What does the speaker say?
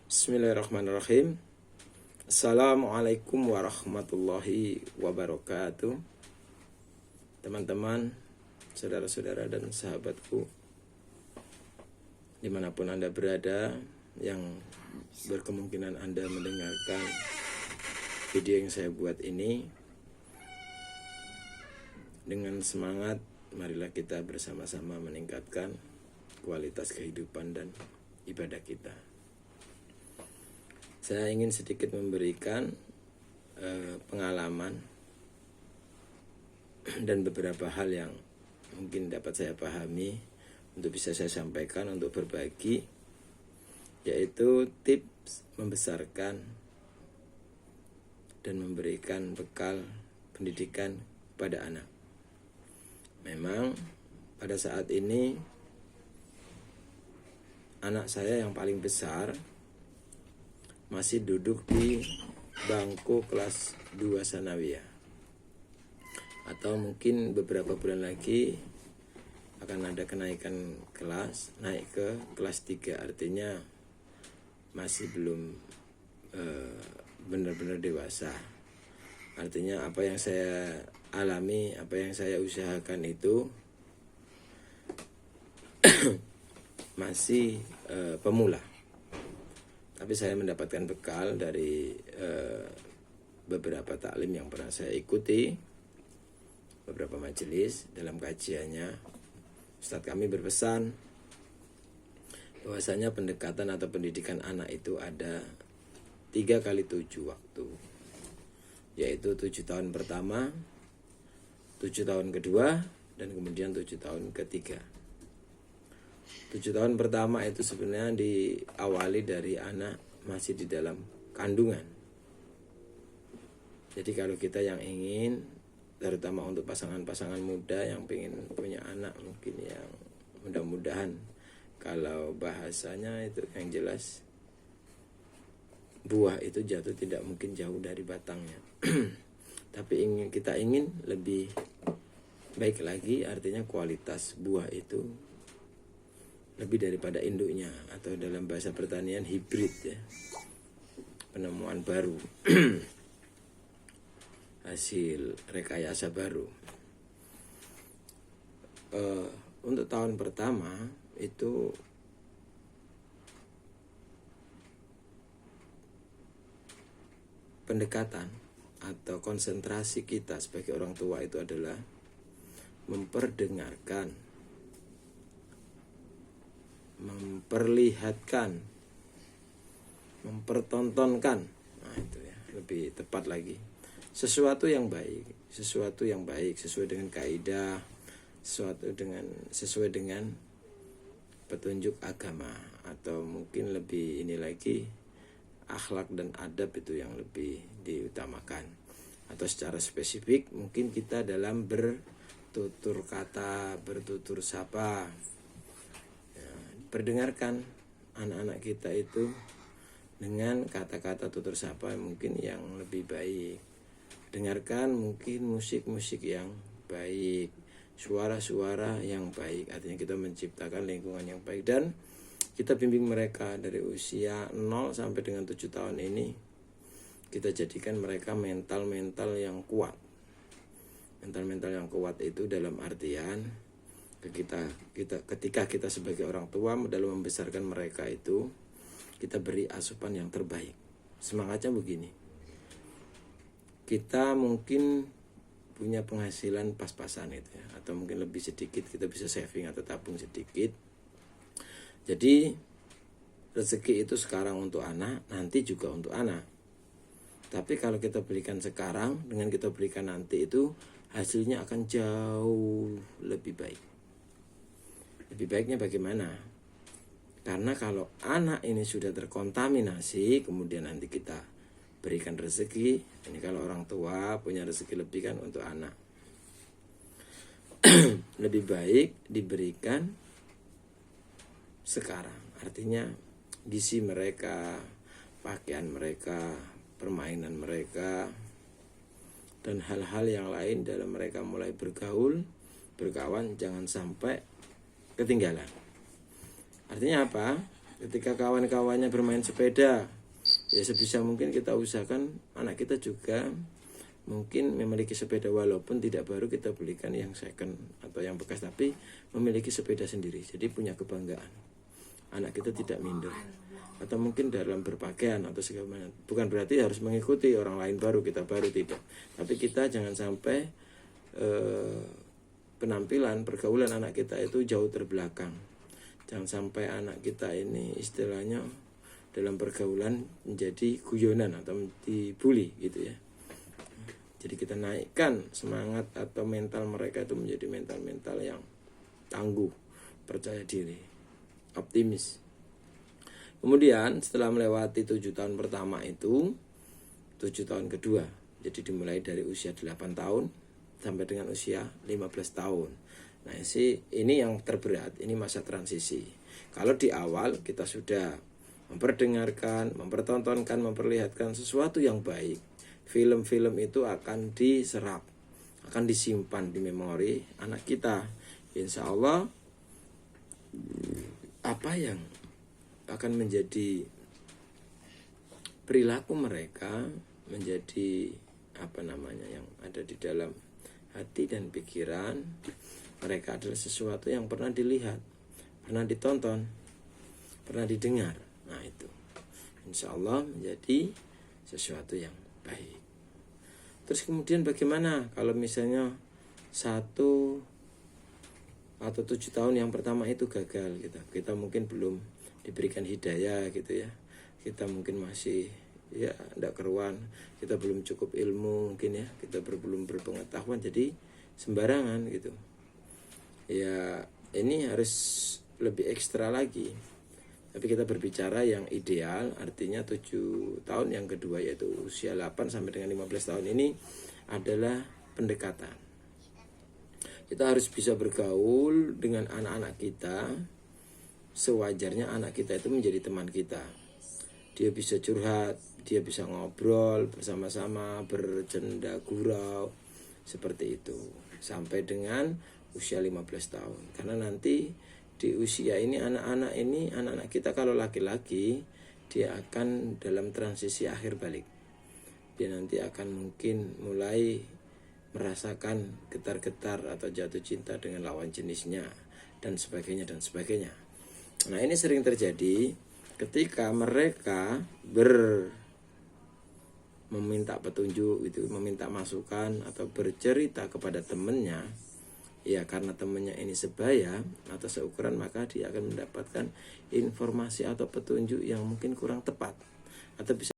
Bismillahirrahmanirrahim. Assalamualaikum warahmatullahi wabarakatuh. Teman-teman, saudara-saudara dan sahabatku, dimanapun Anda berada, yang berkemungkinan Anda mendengarkan video yang saya buat ini, dengan semangat, marilah kita bersama-sama meningkatkan kualitas kehidupan dan ibadah kita. Saya ingin sedikit memberikan pengalaman dan beberapa hal yang mungkin dapat saya pahami untuk bisa saya sampaikan untuk berbagi, yaitu tips membesarkan dan memberikan bekal pendidikan pada anak. Memang pada saat ini anak saya yang paling besar masih duduk di bangku kelas 2 sanawiyah, atau mungkin beberapa bulan lagi akan ada kenaikan kelas, naik ke kelas 3, artinya masih belum benar-benar dewasa. Artinya apa yang saya alami, apa yang saya usahakan itu masih pemula. Tapi saya mendapatkan bekal dari beberapa taklim yang pernah saya ikuti, beberapa majelis. Dalam kajiannya, Ustadz kami berpesan bahwasanya pendekatan atau pendidikan anak itu ada 3x7 waktu, yaitu 7 tahun pertama, 7 tahun kedua, dan kemudian 7 tahun ketiga. 7 tahun pertama itu sebenarnya diawali dari anak masih di dalam kandungan. Jadi kalau kita yang ingin, terutama untuk pasangan-pasangan muda yang ingin punya anak, mungkin yang mudah-mudahan, kalau bahasanya itu yang jelas, buah itu jatuh tidak mungkin jauh dari batangnya. Tapi kita ingin lebih baik lagi, artinya kualitas buah itu lebih daripada induknya, atau dalam bahasa pertanian hibrid ya, penemuan baru, hasil rekayasa baru. Untuk tahun pertama itu pendekatan atau konsentrasi kita sebagai orang tua itu adalah memperdengarkan, memperlihatkan, mempertontonkan, nah itu ya, lebih tepat lagi, sesuatu yang baik sesuai dengan kaidah, sesuai dengan petunjuk agama, atau mungkin lebih ini lagi, akhlak dan adab itu yang lebih diutamakan. Atau secara spesifik mungkin kita dalam bertutur kata, bertutur sapa, perdengarkan anak-anak kita itu dengan kata-kata tutur sapa mungkin yang lebih baik. Dengarkan mungkin musik-musik yang baik, suara-suara yang baik. Artinya kita menciptakan lingkungan yang baik, dan kita bimbing mereka dari usia 0 sampai dengan 7 tahun ini. Kita jadikan mereka mental-mental yang kuat. Mental-mental yang kuat itu dalam artian ketika kita sebagai orang tua dalam membesarkan mereka itu, kita beri asupan yang terbaik. Semangatnya begini, kita mungkin punya penghasilan pas-pasan itu ya, atau mungkin lebih sedikit, kita bisa saving atau tabung sedikit. Jadi rezeki itu sekarang untuk anak, nanti juga untuk anak. Tapi kalau kita berikan sekarang dengan kita berikan nanti, itu hasilnya akan jauh lebih baik. Lebih baiknya bagaimana? Karena kalau anak ini sudah terkontaminasi, kemudian nanti kita berikan rezeki, ini kalau orang tua punya rezeki lebih kan untuk anak, lebih baik diberikan sekarang. Artinya gizi mereka, pakaian mereka, permainan mereka, dan hal-hal yang lain dalam mereka mulai bergaul, berkawan, jangan sampai ketinggalan. Artinya apa? Ketika kawan-kawannya bermain sepeda, ya sebisa mungkin kita usahakan anak kita juga mungkin memiliki sepeda, walaupun tidak baru kita belikan yang second atau yang bekas, tapi memiliki sepeda sendiri, jadi punya kebanggaan. Anak kita tidak minder. Atau mungkin dalam berpakaian atau segala macam, bukan berarti harus mengikuti orang lain baru, kita baru, tidak. Tapi kita jangan sampai penampilan, pergaulan anak kita itu jauh terbelakang. Jangan sampai anak kita ini istilahnya dalam pergaulan menjadi guyonan atau dibully gitu ya. Jadi kita naikkan semangat atau mental mereka itu menjadi mental-mental yang tangguh, percaya diri, optimis. Kemudian setelah melewati 7 tahun pertama itu, 7 tahun kedua, jadi dimulai dari usia 8 tahun sampai dengan usia 15 tahun. Nah ini yang terberat, ini masa transisi. Kalau di awal kita sudah memperdengarkan, mempertontonkan, memperlihatkan sesuatu yang baik, film-film itu akan diserap, akan disimpan di memori anak kita. Insya Allah apa yang akan menjadi perilaku mereka, menjadi yang ada di dalam hati dan pikiran mereka adalah sesuatu yang pernah dilihat, pernah ditonton, pernah didengar. Nah itu insya Allah menjadi sesuatu yang baik. Terus kemudian bagaimana kalau misalnya 1 atau 7 tahun yang pertama itu gagal, kita mungkin belum diberikan hidayah gitu ya, kita mungkin masih ya tidak keruan, kita belum cukup ilmu mungkin ya, kita belum berpengetahuan, jadi sembarangan gitu ya. Ini harus lebih ekstra lagi. Tapi kita berbicara yang ideal, artinya 7 tahun yang kedua, yaitu usia 8 sampai dengan 15 tahun ini adalah pendekatan. Kita harus bisa bergaul dengan anak-anak kita sewajarnya. Anak kita itu menjadi teman kita. Dia bisa curhat, dia bisa ngobrol bersama-sama, bercanda gurau, seperti itu. Sampai dengan usia 15 tahun. Karena nanti di usia ini anak-anak kita kalau laki-laki, dia akan dalam transisi akhir balik. Dia nanti akan mungkin mulai merasakan getar-getar atau jatuh cinta dengan lawan jenisnya dan sebagainya dan sebagainya. Nah ini sering terjadi ketika mereka meminta petunjuk itu, meminta masukan atau bercerita kepada temannya. Ya karena temannya ini sebaya atau seukuran, maka dia akan mendapatkan informasi atau petunjuk yang mungkin kurang tepat atau bisa